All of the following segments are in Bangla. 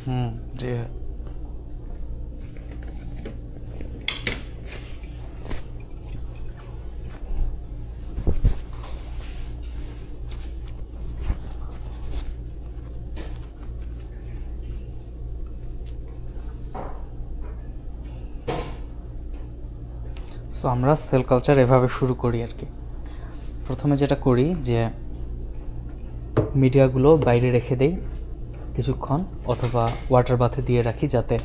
জি। সো আমরা সেল কালচার এভাবে শুরু করি আর কি। প্রথমে যেটা করি যে মিডিয়াগুলো বাইরে রেখে দেই কিছুক্ষণ, অথবা ওয়াটার বাথে দিয়ে রাখি যাতে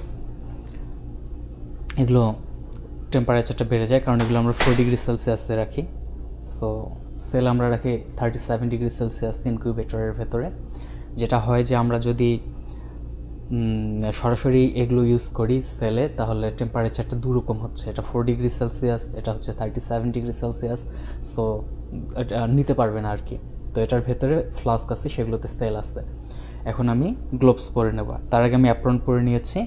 এগুলো টেম্পারেচারটা বেড়ে যায়, কারণ এগুলো আমরা 4 ডিগ্রি সেলসিয়াসে রাখি। সো সেল আমরা রাখি 37 ডিগ্রি সেলসিয়াস ইনকিউবেটরের ভেতরে। যেটা হয় যে আমরা যদি সরাসরি এগুলো ইউজ করি সেলে, তাহলে টেম্পারেচারটা দুরকম হচ্ছে, এটা 4 ডিগ্রি সেলসিয়াস, এটা হচ্ছে 37 ডিগ্রি সেলসিয়াস। সো এটা নিতে পারবে না আর কি। তো এটার ভেতরে ফ্লাস্ক আছে, সেগুলোতে সেল আছে। এখন আমি গ্লোভস পরে নেব। তার আগে আমি অ্যাপ্রন পরে নিয়েছি।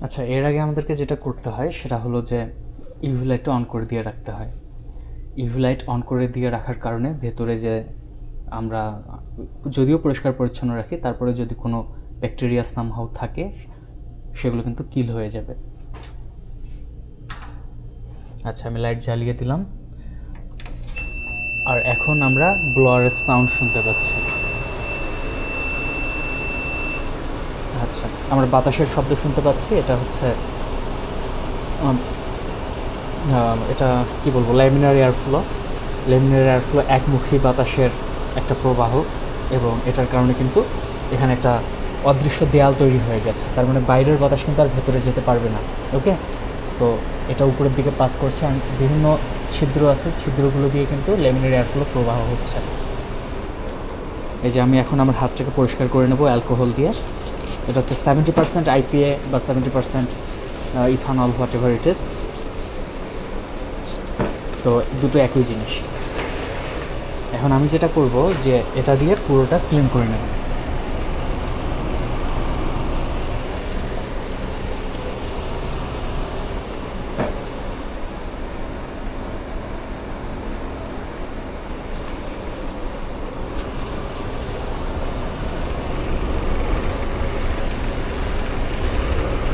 আচ্ছা, এর আগে আমাদেরকে যেটা করতে হয় সেটা হলো যে ইউভি লাইটটা অন করে দিয়ে রাখতে হয়। ইউভি লাইট অন করে দিয়ে রাখার কারণে ভেতরে যে আমরা যদিও পরিষ্কার পরিচ্ছন্ন রাখি, তারপরে যদি কোনো ব্যাকটেরিয়া সামহাউ থাকে সেগুলো কিন্তু কিল হয়ে যাবে। আচ্ছা, আমি লাইট জ্বালিয়ে দিলাম। আর এখন আমরা ব্লোয়ারের সাউন্ড শুনতে পাচ্ছি। আচ্ছা, আমরা বাতাসের শব্দ শুনতে পাচ্ছি। এটা হচ্ছে এটা কি বলবো, ল্যামিনার এয়ারফ্লো। ল্যামিনার এয়ারফ্লো একমুখী বাতাসের একটা প্রবাহ, এবং এটার কারণে কিন্তু এখানে একটা অদৃশ্য দেয়াল তৈরি হয়ে গেছে। তার মানে বাইরের বাতাস কিন্তু আর ভেতরে যেতে পারবে না। ওকে, সো এটা উপরের দিকে পাস করছে, আর বিভিন্ন ছিদ্র আছে, ছিদ্রগুলো দিয়ে কিন্তু ল্যামিনার এয়ারফ্লো প্রবাহ হচ্ছে। এই যে আমি এখন আমার হাতটাকে পরিষ্কার করে নেব অ্যালকোহল দিয়ে। এটা হচ্ছে 70% IPA বা 70% ethanol, what ever it is. তো দুটো একই জিনিস। এখন আমি যেটা করব যে এটা দিয়ে পুরোটা ক্লিন করে নেব।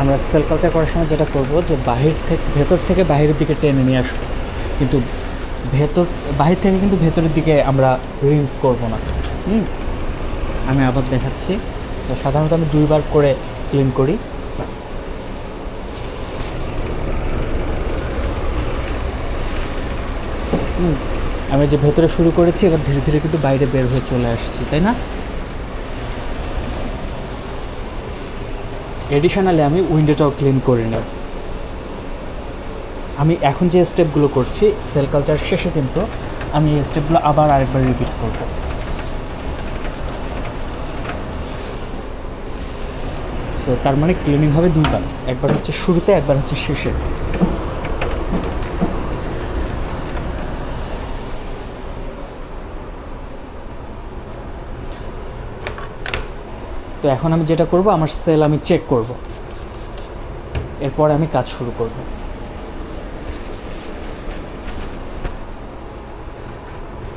আমরা সেল কালচার করার সময় যেটা করব যে ভেতর থেকে বাইরের দিকে টেনে নিয়ে আসবো, কিন্তু বাহির থেকে কিন্তু ভেতরের দিকে আমরা রিন্স করব না। আমি আবার দেখাচ্ছি। তো সাধারণত আমি 2 বার করে ক্লিন করি। আমি যে ভেতরে শুরু করেছি, এবার ধীরে ধীরে কিন্তু বাইরে বের হয়ে চলে আসছি, তাই না? এডিশনালি আমি উইন্ডোটাও ক্লিন করে নেব। আমি এখন যে স্টেপগুলো করছি সেল কালচার শেষে কিন্তু আমি এই স্টেপগুলো আবার আরেকবার রিপিট করব। সো তার মানে ক্লিনিং হবে 2 বার, একবার হচ্ছে শুরুতে, একবার হচ্ছে শেষে। তো এখন আমি যেটা করব, আমার সেল আমি চেক করব, এরপরে আমি কাজ শুরু করব।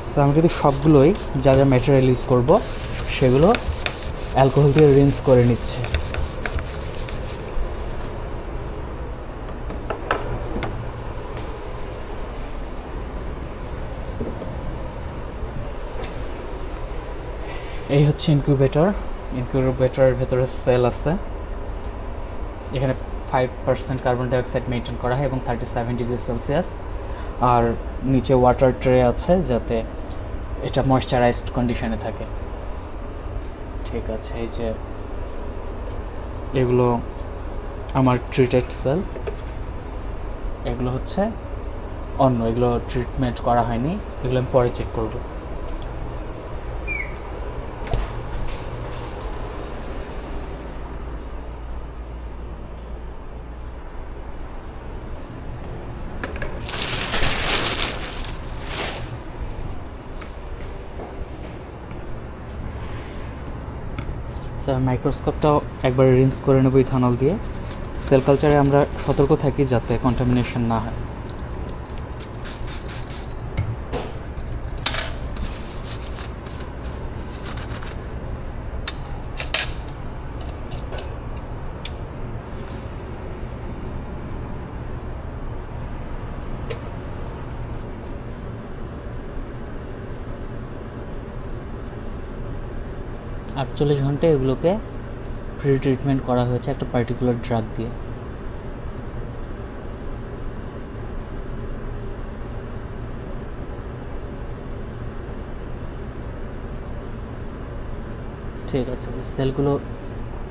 সো আমি যদি সবগুলোই যা যা ম্যাটেরিয়াল ইউজ করব সেগুলো অ্যালকোহল দিয়ে রিন্স করে নিচ্ছে। এই হচ্ছে ইনকিউবেটরের ভেতরে সেল আছে। এখানে 5% কার্বন ডাইঅক্সাইড মেনটেন করা হয় এবং 37 ডিগ্রি সেলসিয়াস। আর নিচে ওয়াটার ট্রে আছে যাতে এটা ময়েশ্চারাইজড কন্ডিশনে থাকে। ঠিক আছে, এই যে এগুলো আমার ট্রিটেড সেল, এগুলো হচ্ছে অন্য, এগুলো ট্রিটমেন্ট করা হয়নি, এগুলো আমি পরে চেক করব। মাইক্রোস্কোপটাও একবার রিন্স করে নেব ইথানল দিয়ে। সেল কালচারে আমরা সতর্ক থাকি যাতে কন্টামিনেশন না হয়। আটচল্লিশ ঘন্টায় এগুলোকে প্রি ট্রিটমেন্ট করা হয়েছে একটা পার্টিকুলার ড্রাগ দিয়ে। ঠিক আছে, সেলগুলো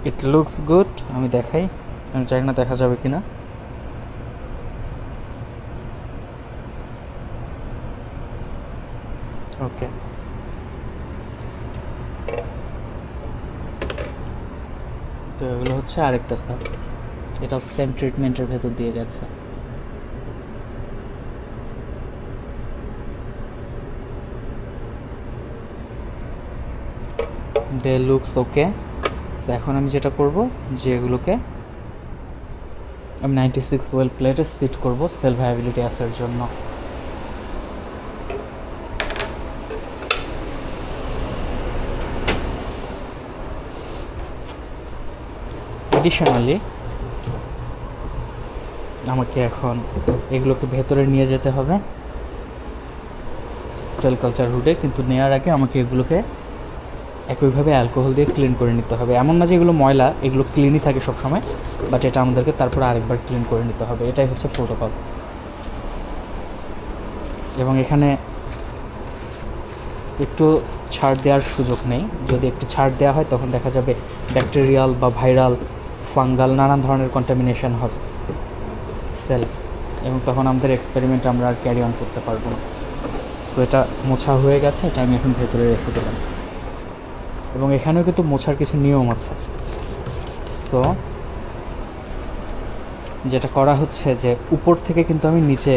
ইট লুকস গুড। আমি দেখাই, আমি জানি না দেখা যাবে কিনা। ওকে, তো এগুলো হচ্ছে আরেকটা সেল, এটাও সেম ট্রিটমেন্টের ভেতর দিয়ে গেছে। দে লুকস ওকে। এখন আমি যেটা করব যে এগুলোকে আমি 96 ওয়েল প্লেটে সিট করব সেল ভায়াবিলিটি অ্যাসের জন্য। এডিশনালি আমাকে এখন এগুলোকে ভেতরে নিয়ে যেতে হবে সেল কালচার হুডে, কিন্তু নেওয়ার আগে আমাকে এগুলোকে একইভাবে অ্যালকোহল দিয়ে ক্লিন করে নিতে হবে। এমন না যে এগুলো ময়লা, এগুলো ক্লিনই থাকে সবসময়, বাট এটা আমাদেরকে তারপরে আরেকবার ক্লিন করে নিতে হবে। এটাই হচ্ছে প্রোটোকল। এবং এখানে একটু ছাড় দেওয়ার সুযোগ নেই। যদি একটু ছাড় দেওয়া হয় তখন দেখা যাবে ব্যাকটেরিয়াল বা ভাইরাল, ফাঙ্গাল নানান ধরনের কন্টামিনেশন হবে সেল, এবং তখন আমাদের এক্সপেরিমেন্ট আমরা আর ক্যারি অন করতে পারবো না। সো এটা মোছা হয়ে গেছে, এটা আমি এখন ভেতরে রেখে দিলাম। এবং এখানেও কিন্তু মোছার কিছু নিয়ম আছে। সো যেটা করা হচ্ছে যে উপর থেকে কিন্তু আমি নিচে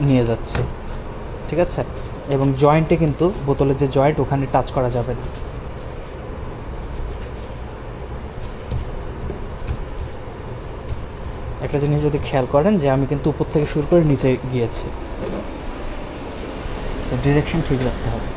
নিয়ে যাচ্ছি, ঠিক আছে? এবং জয়েন্টে কিন্তু বোতলের যে জয়েন্ট ওখানে টাচ করা যাবে না। একটা জিনিস যদি খেয়াল করেন যে আমি কিন্তু উপর থেকে শুরু করে নিচে গিয়েছি, তো ডিরেকশন ঠিক রাখতে হবে।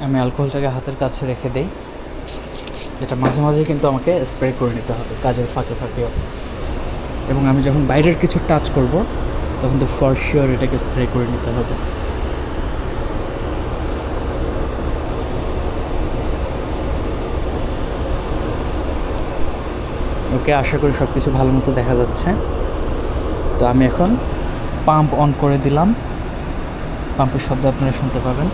আমি অ্যালকোহলটাকে হাতের কাছে রেখে দেই। এটা মাঝে মাঝে কিন্তু আমাকে স্প্রে করে নিতে হবে কাজের ফাঁকে ফাঁকেও, এবং আমি যখন বাইরের কিছু টাচ করব তখন তো ফর শিওর এটাকে স্প্রে করে নিতে হবে। ওকে, আশা করি সব কিছু ভালো মতো দেখা যাচ্ছে। তো আমি এখন পাম্প অন করে দিলাম, পাম্পের শব্দ আপনারা শুনতে পাবেন।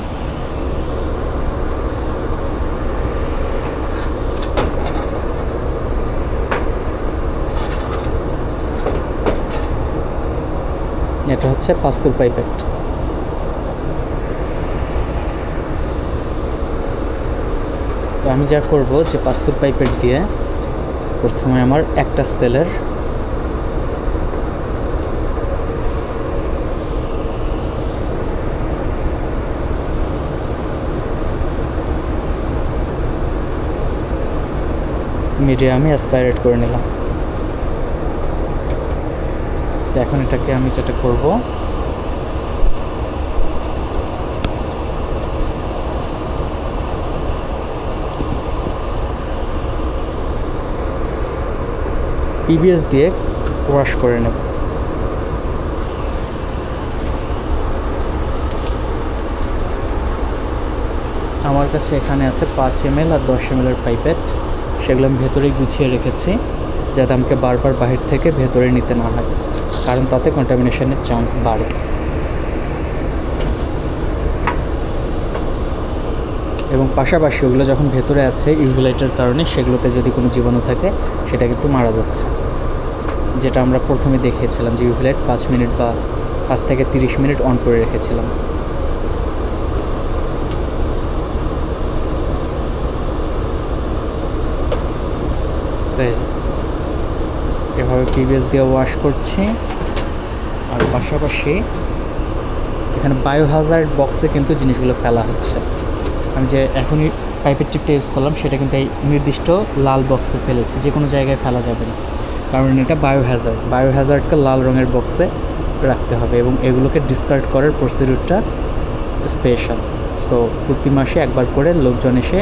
এটা হচ্ছে পাস্তুর পাইপেট। তো আমি যা করব যে পাস্তুর পাইপেট দিয়ে প্রথমে আমার একটা সেলের মিডিয়ামে অ্যাসপাইরেট করে নিলাম। তো এখন এটাকে আমি যেটা করব, পিবিএস দিয়ে ওয়াশ করে নেব। আমার কাছে এখানে আছে 5 ml আর 10 ml পাইপেট, সেগুলো আমি ভেতরেই গুছিয়ে রেখেছি যাতে আমাকে বারবার বাহির থেকে ভেতরে নিতে না হয়, কারণ তাতে কন্টামিনেশনের চান্স বাড়ে। এবং পাশাপাশি ওগুলো যখন ভেতরে আছে ইউভি লাইটের কারণে সেগুলোতে যদি কোনো জীবাণু থাকে সেটা কিন্তু মারা যাচ্ছে, যেটা আমরা প্রথমে দেখিয়েছিলাম যে ইউভি লাইট 5 মিনিট বা 5 থেকে 30 মিনিট অন করে রেখেছিলাম। এভাবে পিবিএস দিয়ে ওয়াশ করছি। আর পাশাপাশি এখানে বায়োহাজার্ড বক্সে কিন্তু জিনিসগুলো ফেলা হচ্ছে। আমি যে এখনই পাইপের টিপটা ইউজ করলাম সেটা কিন্তু এই নির্দিষ্ট লাল বক্সে ফেলেছি, যে কোনো জায়গায় ফেলা যাবে না, কারণ এটা বায়োহ্যাজার্ডকে লাল রঙের বক্সে রাখতে হবে এবং এগুলোকে ডিসকার্ড করার প্রসিডিউরটা স্পেশাল। সো প্রতি মাসে একবার করে লোকজন এসে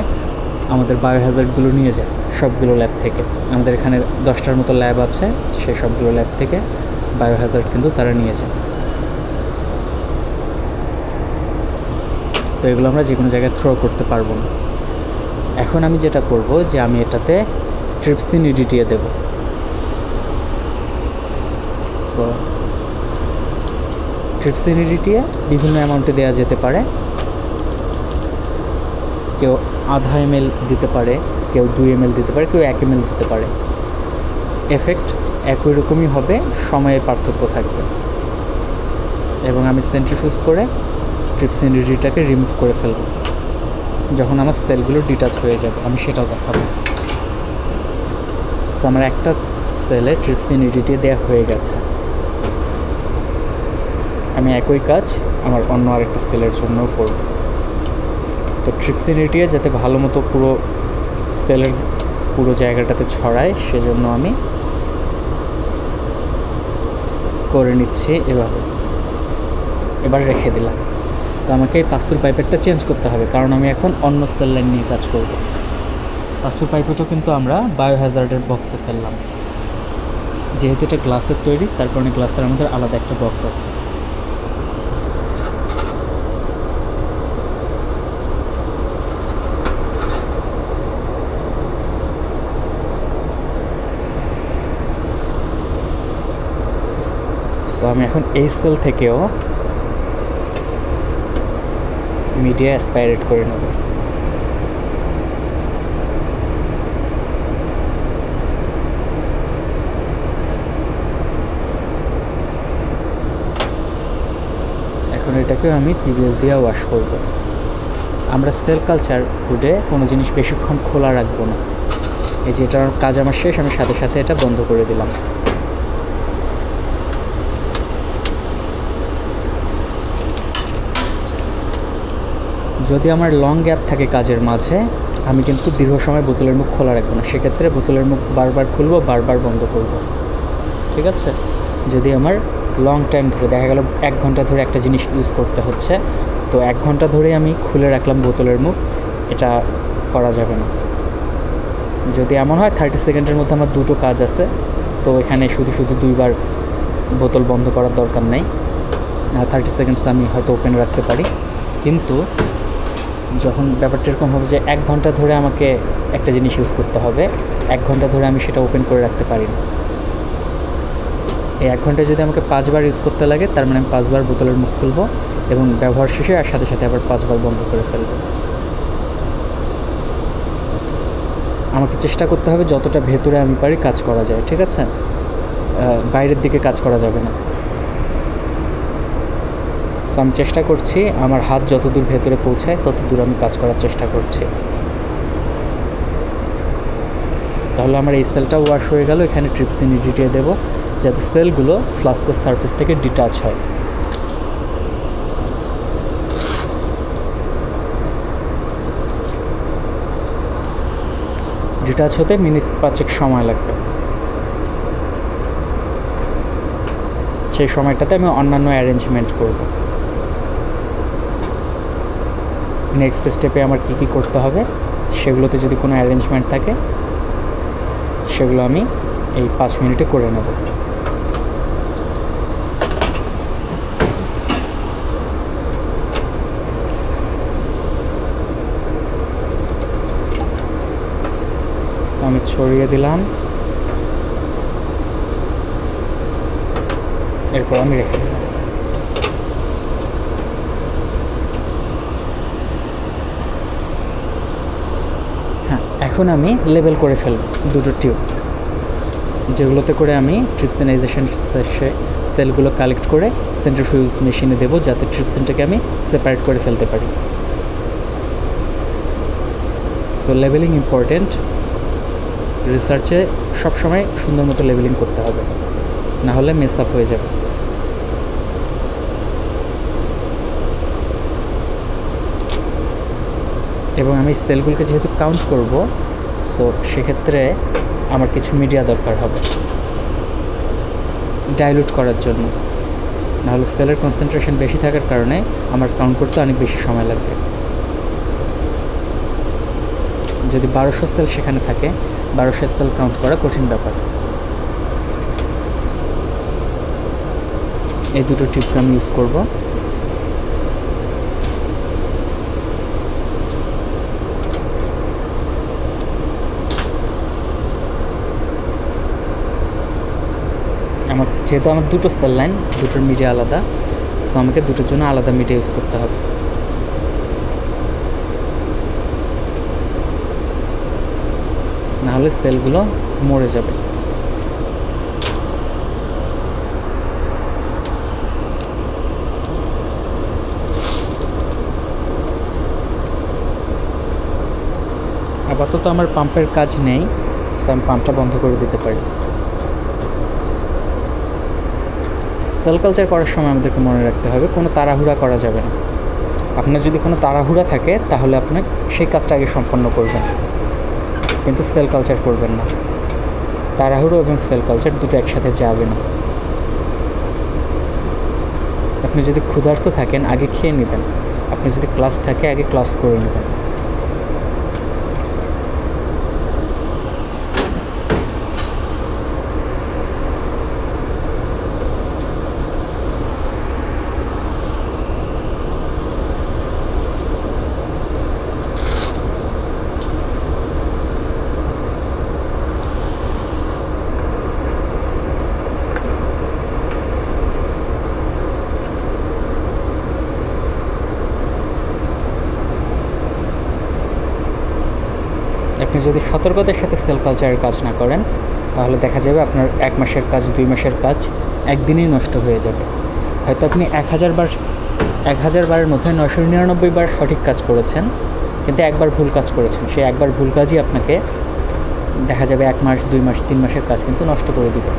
আমাদের বায়োহ্যাজার্ডগুলো নিয়ে যায় সবগুলো ল্যাব থেকে। আমাদের এখানে 10টার মতো ল্যাব আছে, সেই সবগুলো ল্যাব থেকে বায়োহ্যাজার্ড কিন্তু তারা নিয়ে যায়। তো এগুলো আমরা যে কোনো জায়গায় থ্রো করতে পারবো না। এখন আমি যেটা করব যে আমি এটাতে ট্রিপসিন ইডিটিএ দেব। সো ট্রিপসিন ইডিটিএ বিভিন্ন অ্যামাউন্টে দেওয়া যেতে পারে, কেউ আধা ml দিতে পারে, কেউ 2 ml দিতে পারে, কেউ 1 ml দিতে পারে। এফেক্ট একই রকমই হবে, সময়ের পার্থক্য থাকবে। এবং আমি সেন্ট্রিফিউজ করে ট্রিপসিন ইডিটিএটাকে রিমুভ করে ফেলব। যখন আমার সেলগুলো ডিটাচ হয়ে যাবে আমি সেটাও দেখাবো। সো আমার একটা সেলে ট্রিপসিন ইডিটিএ দেওয়া হয়ে গেছে। আমি একই কাজ আমার অন্য আরেকটা সেলের জন্যও করব। তো ট্রিপসিন ইডিটিএ যাতে ভালো মতো পুরো সেলের পুরো জায়গাটাতে ছড়ায় সেজন্য আমি করে নিচ্ছি এভাবে। এবার রেখে দিলাম। তো আমাকে এই পাস্তুর পাইপেটটা চেঞ্জ করতে হবে, কারণ আমি এখন অন্য সেল লাইন নিয়ে কাজ করব। পাস্তুর পাইপেটও কিন্তু আমরা বায়োহ্যাজার্ডের বক্সে ফেললাম, যেহেতু এটা গ্লাসের তৈরি তার কারণে গ্লাসের আমাদের আলাদা একটা বক্স আছে। তো আমি এখন এই সেল থেকেও মিডিয়া অ্যাসপাইরেট করে নেব। এখন এটাকে আমি পিবিএস দিয়ে ওয়াশ করব। আমরা সেল কালচার হুডে কোনো জিনিস বেশিক্ষণ খোলা রাখবো না। এই যে এটার কাজ আমার শেষ, আমি সাথে সাথে এটা বন্ধ করে দিলাম। যদি আমার লং গ্যাপ থাকে কাজের মাঝে আমি কিন্তু দীর্ঘ সময় বোতলের মুখ খোলা রাখবো না, সেক্ষেত্রে বোতলের মুখ বারবার খুলবো, বারবার বন্ধ করব। ঠিক আছে? যদি আমার লং টাইম ধরে দেখা গেল 1 ঘন্টা ধরে একটা জিনিস ইউজ করতে হচ্ছে, তো 1 ঘন্টা ধরেই আমি খুলে রাখলাম বোতলের মুখ, এটা করা যাবে না। যদি এমন হয় 30 সেকেন্ডের মধ্যে আমার দুটো কাজ আছে, তো এখানে শুধু শুধু 2বার বোতল বন্ধ করার দরকার নেই। 30 সেকেন্ডস আমি হয়তো ওপেন রাখতে পারি, কিন্তু যখন ব্যাপারটা এরকম হবে যে 1 ঘন্টা ধরে আমাকে একটা জিনিস ইউজ করতে হবে, 1 ঘন্টা ধরে আমি সেটা ওপেন করে রাখতে পারি না। এই 1 ঘন্টায় যদি আমাকে 5 বার ইউজ করতে লাগে, তার মানে আমি 5 বার বোতলের মুখ খুলব এবং ব্যবহার শেষে আর সাথে সাথে আবার 5 বার বন্ধ করে ফেলব। আমাকে চেষ্টা করতে হবে যতটা ভেতরে আমি পারি কাজ করা যায়। ঠিক আছে? বাইরের দিকে কাজ করা যাবে না। সো আমি চেষ্টা করছি আমার হাত যতদূর ভেতরে পৌঁছায় ততদূর আমি কাজ করার চেষ্টা করছি। তাহলে আমার এই সেলটা ওয়াশ হয়ে গেল। এখানে ট্রিপসিন ইডিটিএ দেবো যাতে সেলগুলো ফ্লাস্কের সারফেস থেকে ডিটাচ হয়। ডিটাচ হতে মিনিট 5 সময় লাগবে। সেই সময়টাতে আমি অন্যান্য অ্যারেঞ্জমেন্ট করব। নেক্সট স্টেপে আমার কী কী করতে হবে সেগুলোতে যদি কোনো অ্যারেঞ্জমেন্ট থাকে সেগুলো আমি এই 5 মিনিটে করে নেব। আমি ছড়িয়ে দিলাম, এরপর আমি রেখে দিলাম। হ্যাঁ, এখন আমি লেবেল করে ফেলব দুটো টিউব, যেগুলোতে করে আমি ট্রিপসিনাইজেশন শেষে সেলগুলো কালেক্ট করে সেন্ট্রিফিউজ মেশিনে দেবো, যাতে ট্রিপসিনটাকে আমি সেপারেট করে ফেলতে পারি। So labelling important. রিসার্চে সবসময় সুন্দর মতো লেবেলিং করতে হবে, না হলে মেস আপ হয়ে যাবে। এবং আমি সেলগুলোকে যেহেতু কাউন্ট করব, সো সেক্ষেত্রে আমার কিছু মিডিয়া দরকার হবে ডাইলুট করার জন্য, নাহলে সেলের কনসেন্ট্রেশন বেশি থাকার কারণে আমার কাউন্ট করতে অনেক বেশি সময় লাগবে। যদি 1200 সেল সেখানে থাকে, 1200 সেল কাউন্ট করা কঠিন ব্যাপার। এই দুটো টিপকে আমি ইউজ করব। যেহেতু আমার দুটো সেল লাইন, দুটোর মিডিয়া আলাদা, সো আমাকে দুটোর জন্য আলাদা মিডিয়া ইউজ করতে হবে। নাহলে সেলগুলো মরে যাবে। আপাতত আমার পাম্পের কাজ নেই, সো আমি পাম্পটা বন্ধ করে দিতে পারি। সেল কালচার করার সময় আমাদেরকে মনে রাখতে হবে কোনো তাড়াহুড়া করা যাবে না। আপনার যদি কোনো তাড়াহুড়া থাকে তাহলে আপনি সেই কাজটা আগে সম্পন্ন করবেন, কিন্তু সেল কালচার করবেন না। তাড়াহুড়ো এবং সেল কালচার দুটো একসাথে যাবে না। আপনি যদি ক্ষুধার্ত থাকেন আগে খেয়ে নেবেন, আপনি যদি ক্লাস থাকে আগে ক্লাস করে নেবেন। আপনি যদি সতর্কতার সাথে সেল কালচারের কাজ না করেন তাহলে দেখা যাবে আপনার 1 মাসের কাজ, 2 মাসের কাজ একদিনেই নষ্ট হয়ে যাবে। হয়তো আপনি 1000 বারের মধ্যে 999 বার সঠিক কাজ করেছেন, কিন্তু একবার ভুল কাজ করেছেন। সেই একবার ভুল কাজই আপনাকে দেখা যাবে 1 মাস, 2 মাস, 3 মাসের কাজ কিন্তু নষ্ট করে দিবে।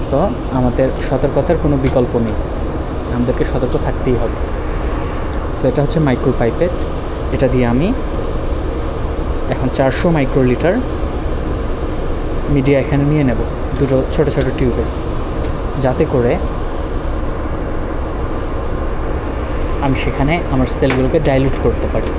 সো আমাদের সতর্কতার কোনো বিকল্প নেই, আমাদেরকে সতর্ক থাকতেই হবে। সো এটা হচ্ছে মাইক্রো পাইপেট। এটা দিয়ে আমি এখন 400 মাইক্রোলিটার মিডিয়া এখানে নিয়ে নেব দুটো ছোট ছোট টিউবে, যাতে করে আমি সেখানে আমার সেলগুলোকে ডাইলুট করতে পারি।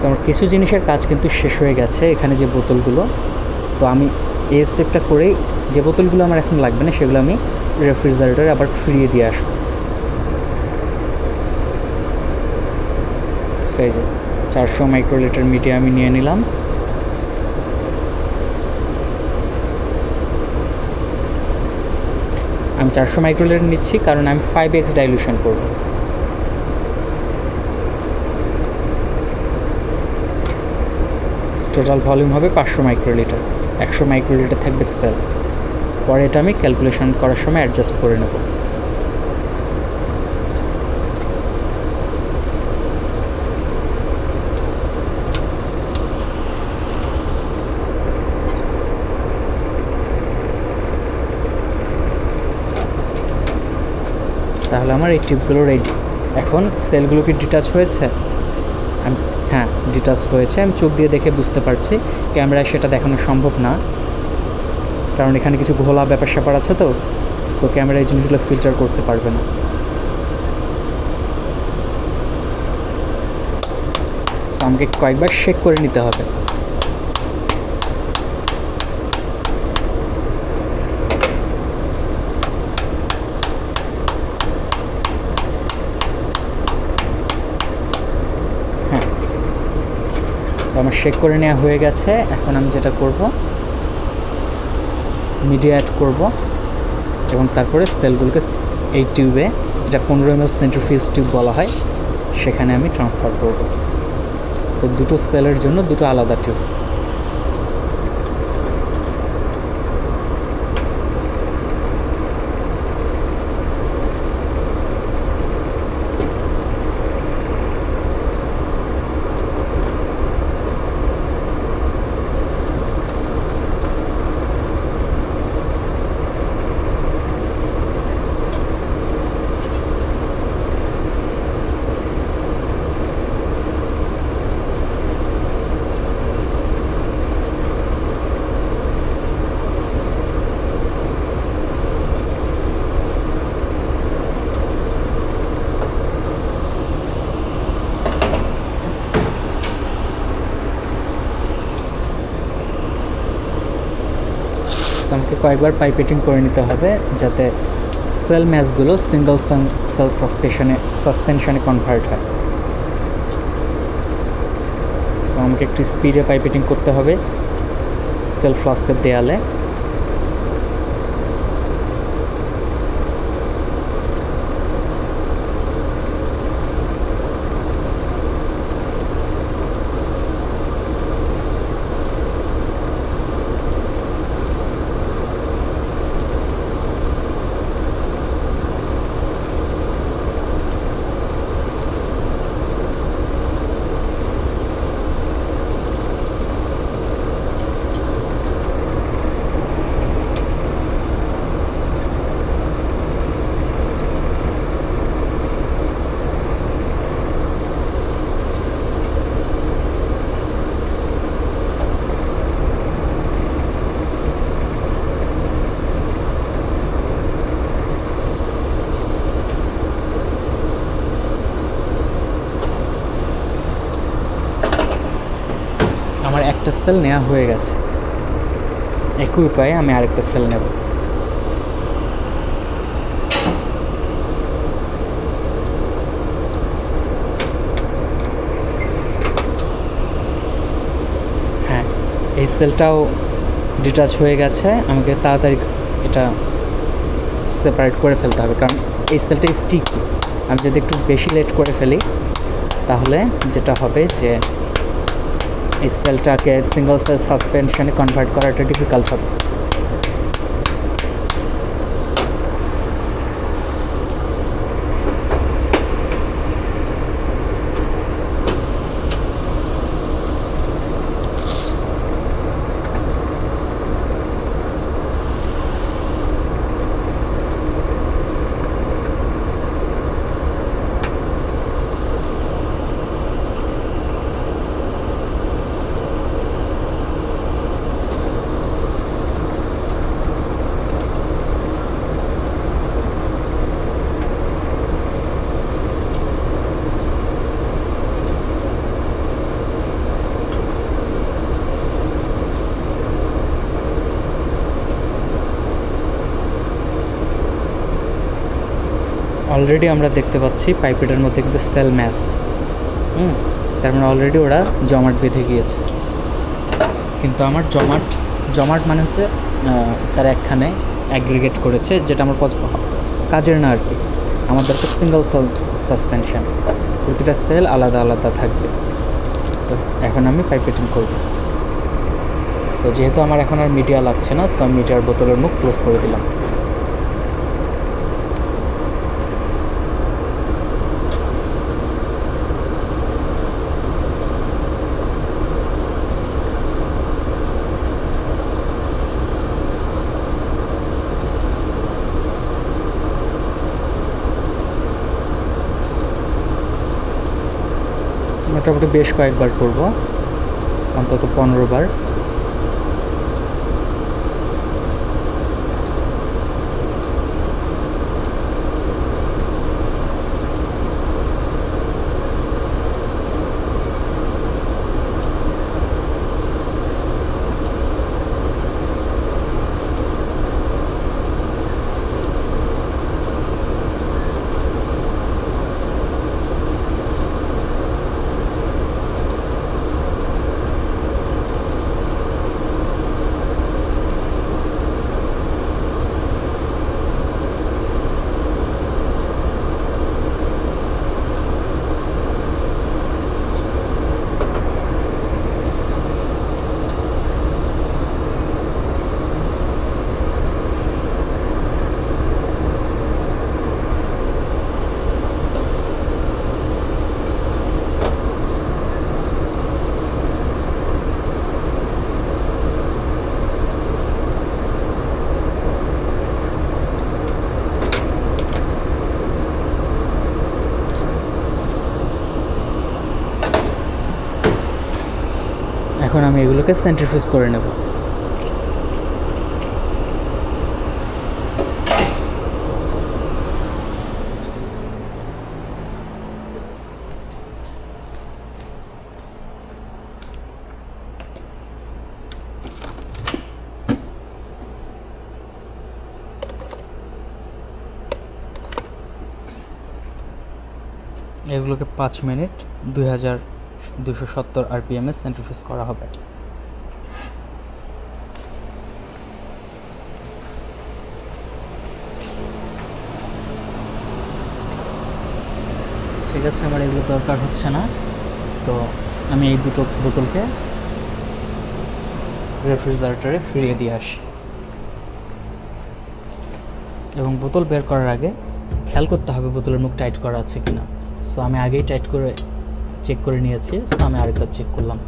আমার কিছু জিনিসের কাজ কিন্তু শেষ হয়ে গেছে, এখানে যে বোতলগুলো, তো আমি এই স্টেপটা করেই যে বোতলগুলো আমার এখন লাগবে না সেগুলো আমি রেফ্রিজারেটরে আবার ফিরিয়ে দিয়ে আসবো। সেই যে 400 মাইক্রোলিটার মিডিয়া আমি নিয়ে নিলাম। আমি 400 মাইক্রোলিটার নিচ্ছি কারণ আমি 5x ডাইলুশন করব। টোটাল ভলিউম হবে 500 মাইক্রোলিটার, 100 মাইক্রোলিটার থাকবে সেল। পরে এটা আমি ক্যালকুলেশন করার সময় অ্যাডজাস্ট করে নেব। তাহলে আমার এই টিউবগুলো রেডি। এখন সেলগুলো কি ডিটাচ হয়েছে? হ্যাঁ, ডিটাচ হয়েছে। আমি চোখ দিয়ে দেখে বুঝতে পারছি, ক্যামেরায় সেটা দেখানো সম্ভব না, কারণ এখানে কিছু ঘোলা ব্যাপার স্যাপার আছে তো, সো ক্যামেরা এই জিনিসগুলো ফিল্টার করতে পারবে না। সো আমাকে কয়েকবার শেক করে নিতে হবে। হ্যাঁ, তো আমার শেক করে নেওয়া হয়ে গেছে। এখন আমি যেটা করব, মিডিয়া অ্যাড করব এবং তারপরে সেলগুলোকে এই টিউবে, যেটা 15 ml সেন্ট্রিফিউজ টিউব বলা হয়, সেখানে আমি ট্রান্সফার করব। তো দুটো সেলের জন্য দুটো আলাদা টিউব। আমাকে কয়েকবার পাইপেটিং করে নিতে হবে যাতে সেল ম্যাচগুলো সিঙ্গল সেল সাসপেনশনে কনভার্ট হয়। সো আমাকে একটু স্পিডে পাইপেটিং করতে হবে সেল ফ্লাস্কের দেয়ালে। আমার একটা সেল নেওয়া হয়ে গেছে, একই উপায়ে আমি আরেকটা সেল নেব। হ্যাঁ, এই সেলটাও ডিটাচ হয়ে গেছে। আমাকে তাড়াতাড়ি এটা সেপারেট করে ফেলতে হবে, কারণ এই সেলটা স্টিকি। আমি যদি একটু বেশি লেট করে ফেলি তাহলে যেটা হবে যে এই সেলটাকে সিঙ্গল সেল সাসপেনশনে কনভার্ট করাটা ডিফিকাল্ট হবে। অলরেডি আমরা দেখতে পাচ্ছি পাইপেটের মধ্যে কিন্তু সেল ম্যাচ, তার মানে অলরেডি ওরা জমাট বেঁধে গিয়েছে। কিন্তু আমার জমাট মানে হচ্ছে তারা একখানে অ্যাগ্রিগেট করেছে, যেটা আমার কাজের না আর কি। আমার দরকার সিঙ্গল সেল সাসপেনশন, প্রতিটা সেল আলাদা আলাদা থাকবে। তো এখন আমি পাইপেটিং করব। সো যেহেতু আমার এখন আর মিডিয়া লাগছে না, সো আমি মিডিয়ার বোতলের মুখ ক্লোজ করে দিলাম। মোটামুটি বেশ কয়েকবার করব, অন্তত 15 বার। এখন আমি এগুলোকে সেন্ট্রিফিউজ করে নেব। এগুলোকে 5 মিনিট 2270 আরপিএম এ সেন্ট্রিফিউজ করা হবে। ঠিক আছে, আমার এগুলো দরকার হচ্ছে না, তো আমি এই দুটো বোতলকে রেফ্রিজারেটরে ফিরিয়ে দিয়ে আসি। এবং বোতল বের করার আগে খেয়াল করতে হবে বোতলের মুখ টাইট করা আছে কিনা। সো আমি আগেই টাইট করে চেক করে নিয়েছি, সো আমি আরেকবার চেক করলাম।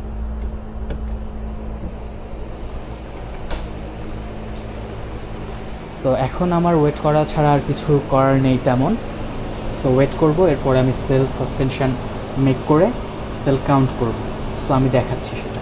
সো এখন আমার ওয়েট করা ছাড়া আর কিছু করার নেই তেমন। সো ওয়েট করব, এরপরে আমি সেল সাসপেনশন মেক করে সেল কাউন্ট করব। সো আমি দেখাচ্ছি সেটা।